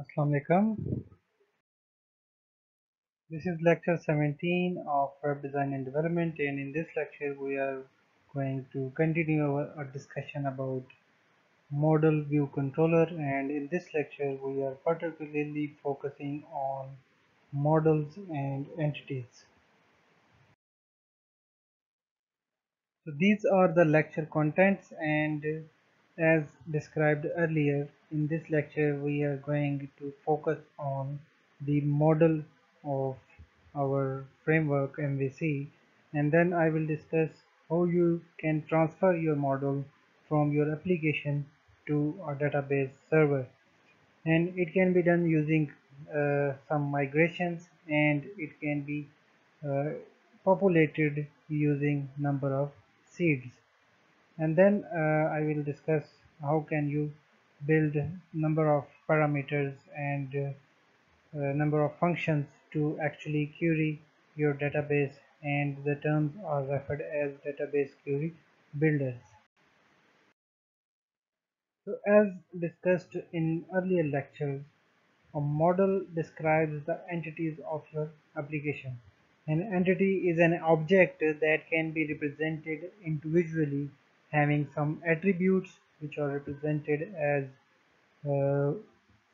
Assalamu alaikum. This is lecture 17 of web design and development, and in this lecture we are going to continue our discussion about model view controller, and in this lecture we are particularly focusing on models and entities. So these are the lecture contents, and as described earlier, in this lecture we are going to focus on the model of our framework MVC, and then I will discuss how you can transfer your model from your application to a database server, and it can be done using some migrations, and it can be uh, populated using number of seeds. And then I will discuss how can you build number of parameters and number of functions to actually query your database, and the terms are referred as database query builders. So as discussed in earlier lectures, a model describes the entities of your application. An entity is an object that can be represented individually, having some attributes which are represented as uh,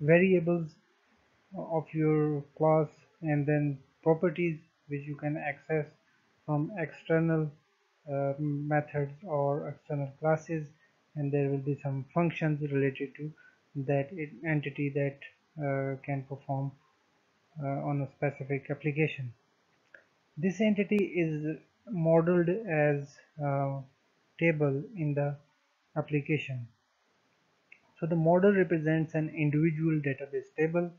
variables of your class, and then properties which you can access from external methods or external classes, and there will be some functions related to that entity that can perform on a specific application. This entity is modeled as a table in the application. So the model represents an individual database table,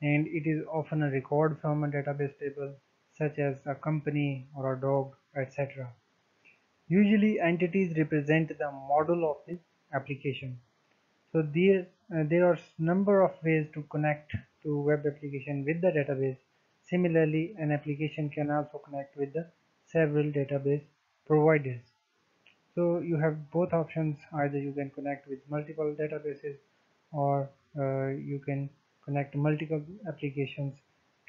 and it is often a record from a database table such as a company or a dog, etc. Usually entities represent the model of the application. So there are number of ways to connect to web application with the database. Similarly, an application can also connect with the several database providers. So you have both options. Either you can connect with multiple databases, or you can connect multiple applications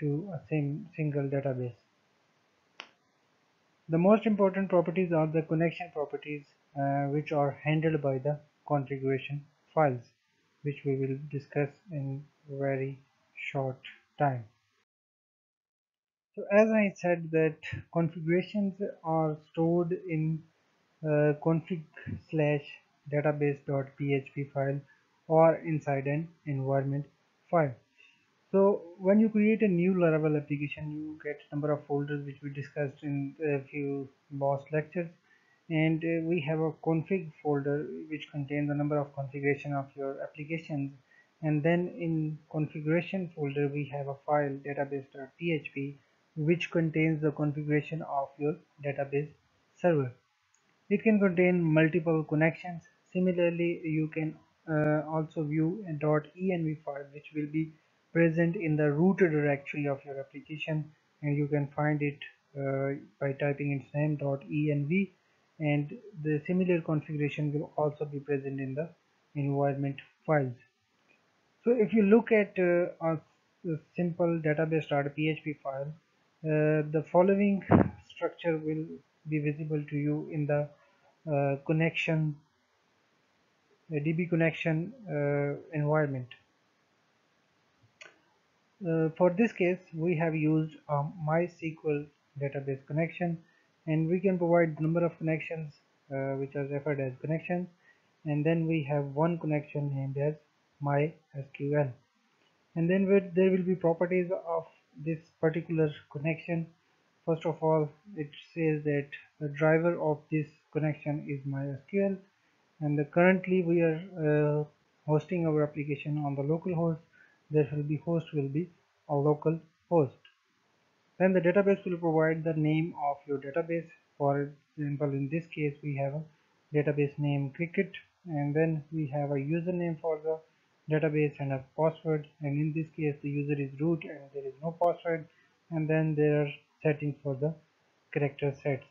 to a single database. The most important properties are the connection properties, which are handled by the configuration files, which we will discuss in very short time. So as I said, that configurations are stored in config slash database.php file or inside an environment file. So when you create a new Laravel application, you get number of folders which we discussed in a few last lectures, and we have a config folder which contains the number of configuration of your applications, and then in configuration folder we have a file database.php which contains the configuration of your database server. It can contain multiple connections. Similarly, you can also view a .env file which will be present in the root directory of your application, and you can find it by typing its name .env, and the similar configuration will also be present in the environment files. So if you look at a simple database.php file, the following structure will be visible to you in the connection, DB connection environment. For this case, we have used a MySQL database connection, and we can provide number of connections which are referred as connections, and then we have one connection named as MySQL. And then there will be properties of this particular connection. First of all, it says that the driver of this connection is MySQL, and currently we are hosting our application on the local host. There will be host will be a local host. Then the database will provide the name of your database. For example, in this case we have a database name cricket, and then we have a username for the database and a password, and in this case the user is root and there is no password, and then there are settings for the character sets.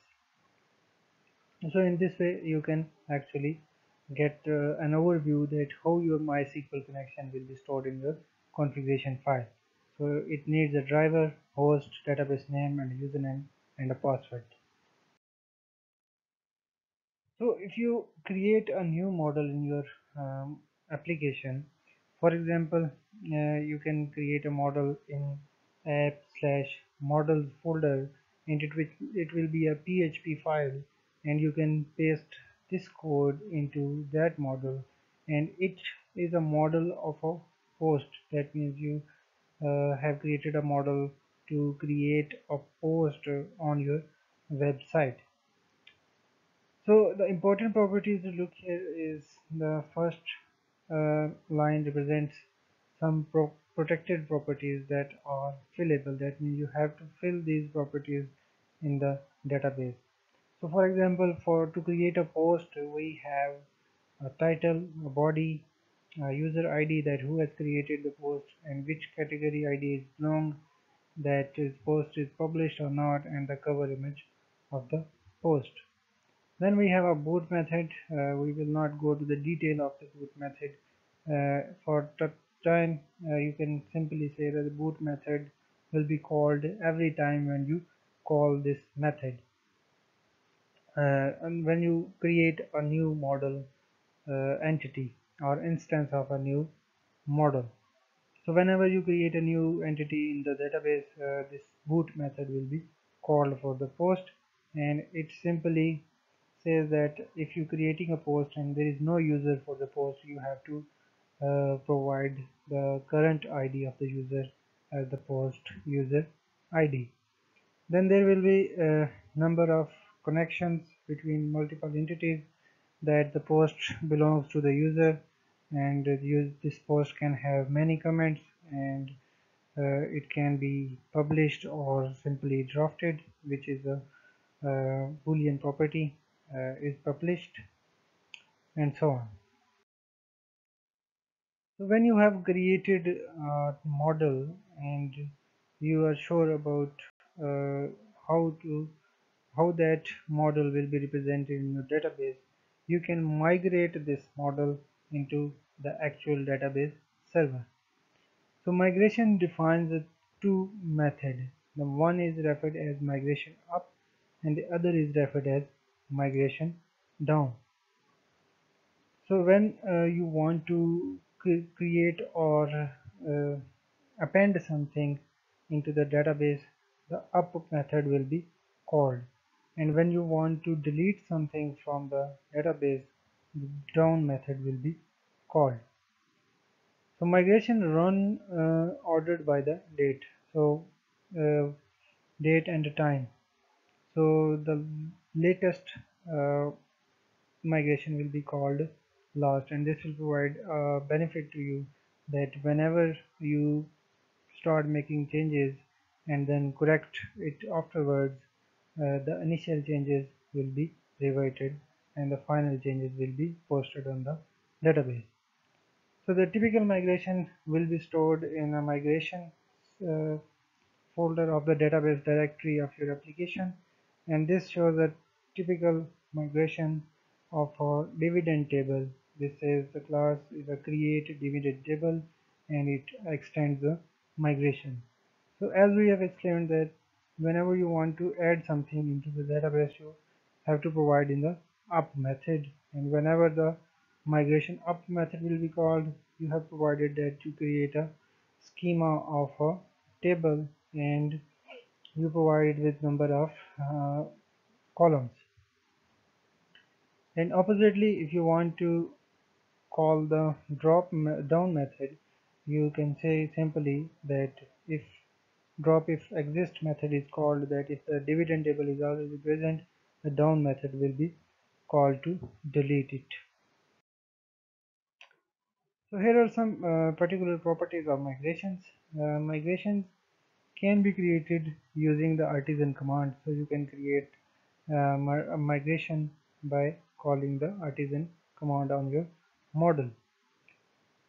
So in this way you can actually get an overview that how your MySQL connection will be stored in your configuration file. So it needs a driver, host, database name, and username, and a password. So if you create a new model in your application, for example, you can create a model in app slash models folder, and it will be a PHP file, and you can paste this code into that model, and it is a model of a post. That means you have created a model to create a post on your website. So the important properties to look here is the first line represents some protected properties that are fillable. That means you have to fill these properties in the database. So for example, for to create a post, we have a title, a body, a user ID, that who has created the post and which category ID is belong, that is post is published or not, and the cover image of the post. Then we have a boot method. We will not go to the detail of the boot method. For time, you can simply say that the boot method will be called every time when you call this method. And when you create a new model entity or instance of a new model. So whenever you create a new entity in the database, this boot method will be called for the post, and it simply says that if you're creating a post and there is no user for the post, you have to provide the current ID of the user as the post user ID. Then there will be a number of connections between multiple entities, that the post belongs to the user, and this post can have many comments, and it can be published or simply drafted, which is a boolean property, is published, and so on. So when you have created a model and you are sure about uh, how to how that model will be represented in your database, you can migrate this model into the actual database server. So migration defines a two method. The one is referred as migration up, and the other is referred as migration down. So when you want to create or append something into the database, the up method will be called. And when you want to delete something from the database, the down method will be called. So migration run ordered by the date. So uh, date and time. So the latest uh, migration will be called last, and this will provide a benefit to you, that whenever you start making changes and then correct it afterwards, the initial changes will be reverted and the final changes will be posted on the database. So the typical migration will be stored in a migration uh, folder of the database directory of your application, and this shows a typical migration of a dividend table. This says the class is a create dividend table, and it extends the migration. So as we have explained that whenever you want to add something into the database, you have to provide in the up method, and whenever the migration up method will be called, you have provided that you create a schema of a table, and you provide it with number of columns. And oppositely, if you want to call the down method, you can say simply that if drop if exist method is called, that if the dividend table is already present, the down method will be called to delete it. So here are some particular properties of migrations. Migrations can be created using the artisan command. So you can create a migration by calling the artisan command on your model.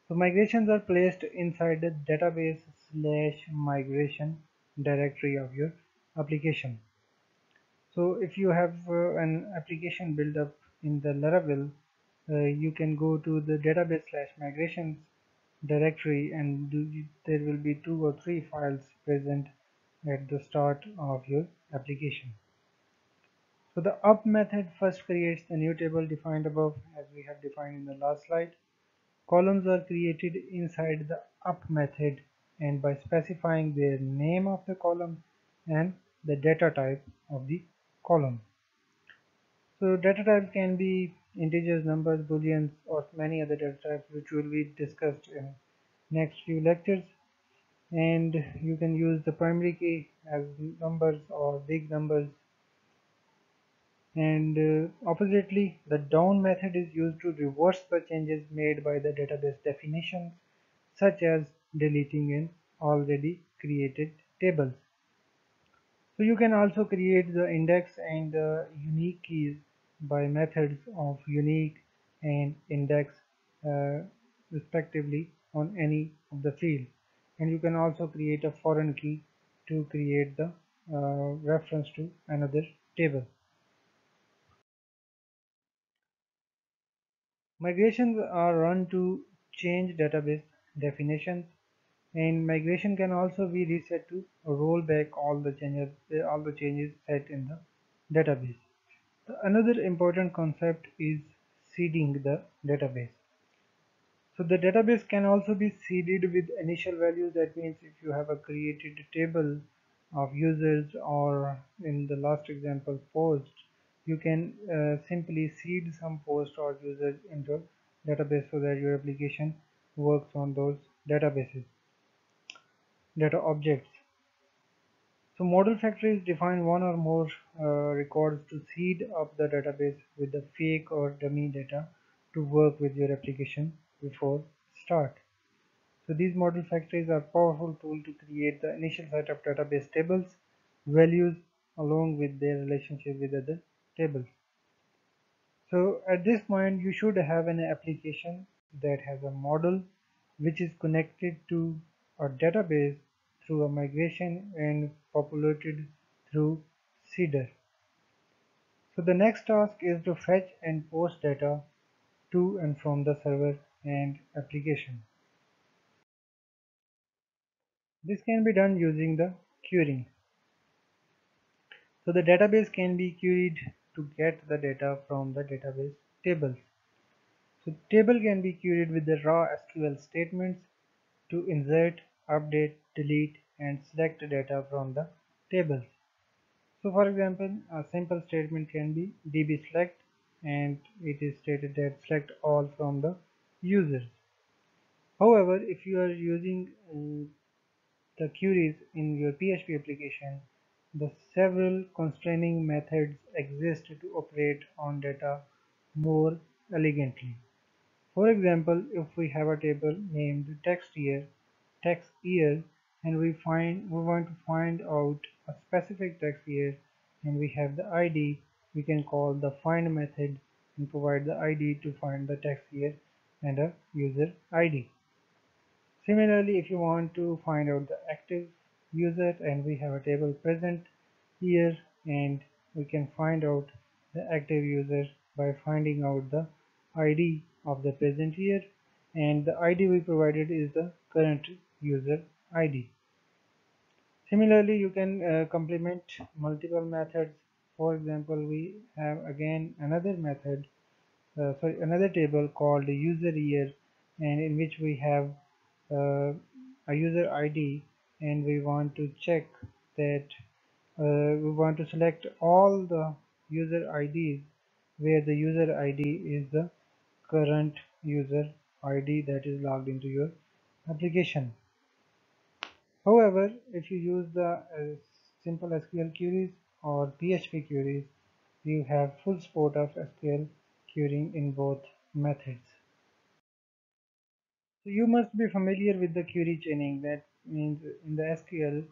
So migrations are placed inside the database slash migration directory of your application. So if you have an application built up in the Laravel, you can go to the database slash migrations directory, and there will be 2 or 3 files present at the start of your application. So the up method first creates the new table defined above, as we have defined in the last slide. Columns are created inside the up method and by specifying their name of the column and the data type of the column. So data types can be integers, numbers, booleans, or many other data types which will be discussed in next few lectures. And you can use the primary key as numbers or big numbers. And oppositely, the down method is used to reverse the changes made by the database definitions, such as deleting an already created tables. So you can also create the index and the unique keys by methods of unique and index uh, respectively on any of the field. And you can also create a foreign key to create the reference to another table. Migrations are run to change database definitions, and migration can also be reset to roll back all the changes set in the database. Another important concept is seeding the database. So the database can also be seeded with initial values. That means if you have a created table of users, or in the last example post, you can simply seed some post or users into database so that your application works on those databases, data objects. So model factories define one or more records to seed up the database with the fake or dummy data to work with your application before start. So these model factories are powerful tool to create the initial set of database tables, values along with their relationship with other tables. So at this point you should have an application that has a model which is connected to a database through a migration and populated through seeder. So the next task is to fetch and post data to and from the server and application. This can be done using the querying. So the database can be queried to get the data from the database tables. So table can be queried with the raw SQL statements to insert, update, delete, and select data from the tables. So for example, a simple statement can be db select, and it is stated that select all from the users. However, if you are using the queries in your PHP application, the several constraining methods exist to operate on data more elegantly. For example, if we have a table named text year, and we want to find out a specific text year, and we have the ID, we can call the find method and provide the ID to find the text year and a user ID. Similarly, if you want to find out the active user, and we have a table present here, and we can find out the active user by finding out the ID of the present year, and the ID we provided is the current user ID. Similarly, you can complement multiple methods. For example, we have again another table called user year, and in which we have uh, a user ID, and we want to check that we want to select all the user IDs where the user ID is the current user ID that is logged into your application. However, if you use the simple SQL queries or PHP queries, you have full support of SQL querying in both methods. So you must be familiar with the query chaining. That means in the SQL,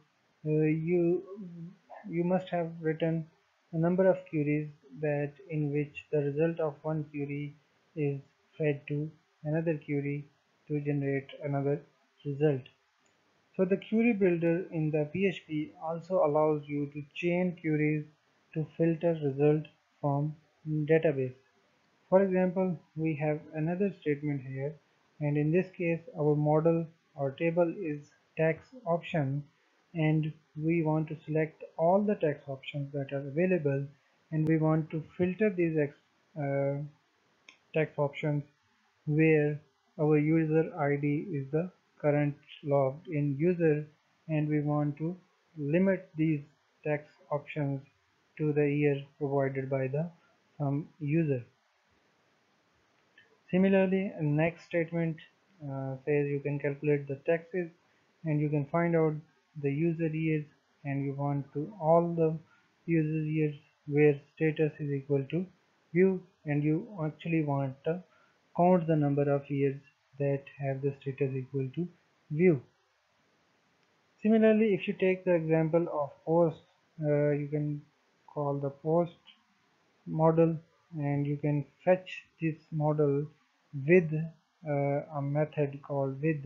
you must have written a number of queries that in which the result of one query is fed to another query to generate another result. So the query builder in the PHP also allows you to chain queries to filter result from database. For example, we have another statement here and in this case our model or table is text option, and we want to select all the text options that are available, and we want to filter these uh, text options where our user ID is the current logged in user, and we want to limit these text options to the year provided by the user. Similarly, next statement says you can calculate the taxes and you can find out the user years, and you want to all the user years where status is equal to view, and you actually want to count the number of years that have the status equal to view. Similarly, if you take the example of post, you can call the post model, and you can fetch this model with a method called with,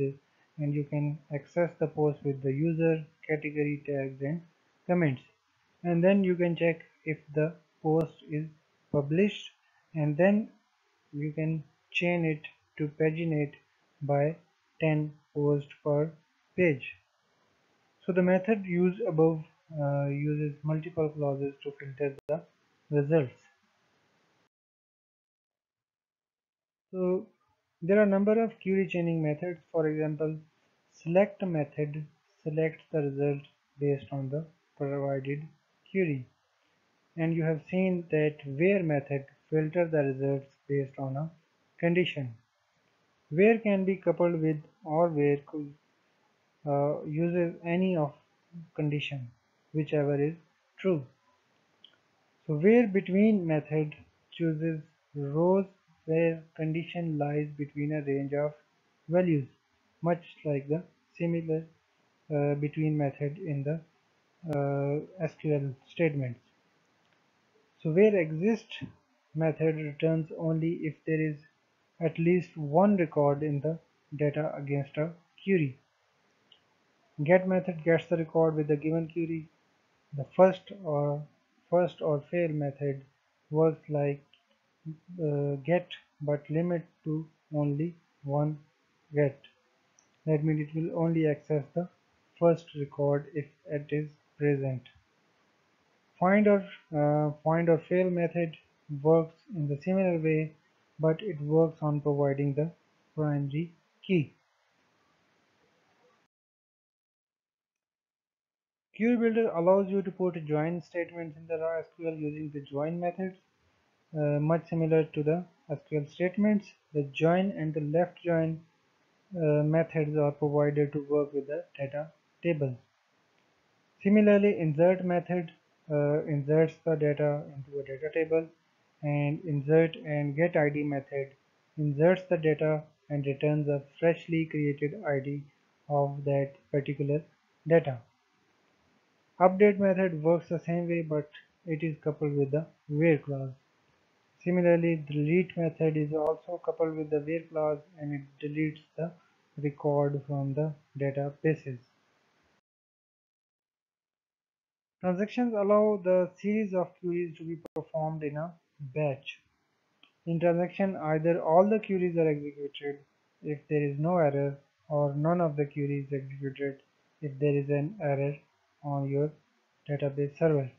and you can access the post with the user category tags and comments, and then you can check if the post is published, and then you can chain it to paginate by 10 posts per page. So the method used above uses multiple clauses to filter the results. So there are a number of query chaining methods. For example, select method selects the result based on the provided query. And you have seen that where method filters the results based on a condition. Where can be coupled with or where could uses any of condition, whichever is true. So where between method chooses rows where condition lies between a range of values, much like the similar between method in the SQL statements. So where exist method returns only if there is at least one record in the data against a query. Get method gets the record with the given query. The first or fail method works like get but limit to only one get. That means it will only access the first record if it is present. Find or fail method works in the similar way, but it works on providing the primary key. Query Builder allows you to put join statements in the raw SQL using the join methods, much similar to the SQL statements. The join and the left join methods are provided to work with the data tables. Similarly, insert method inserts the data into a data table, and insert and get ID method inserts the data and returns a freshly created ID of that particular data. Update method works the same way, but it is coupled with the where clause. Similarly, delete method is also coupled with the where clause, and it deletes the record from the databases. Transactions allow the series of queries to be performed in a batch. In transaction, either all the queries are executed if there is no error, or none of the queries executed if there is an error on your database server.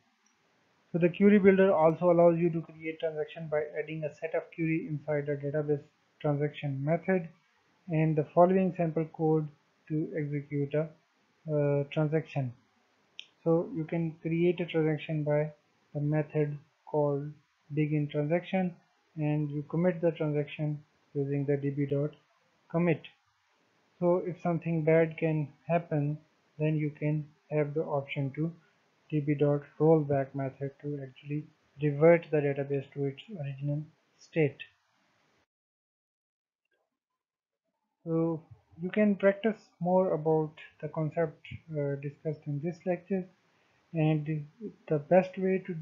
So the query builder also allows you to create transaction by adding a set of query inside a database transaction method and the following sample code to execute a transaction. So you can create a transaction by the method called begin transaction, and you commit the transaction using the db.commit. So if something bad can happen, then you can have the option to db.rollback method to actually revert the database to its original state. So you can practice more about the concept discussed in this lecture, and the best way to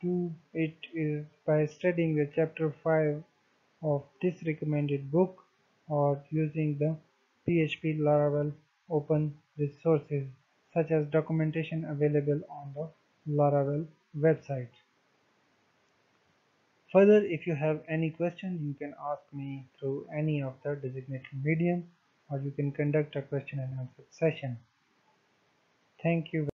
do it is by studying the chapter 5 of this recommended book, or using the PHP Laravel open resources such as documentation available on the Laravel website. Further, if you have any questions, you can ask me through any of the designated medium, or you can conduct a question and answer session. Thank you.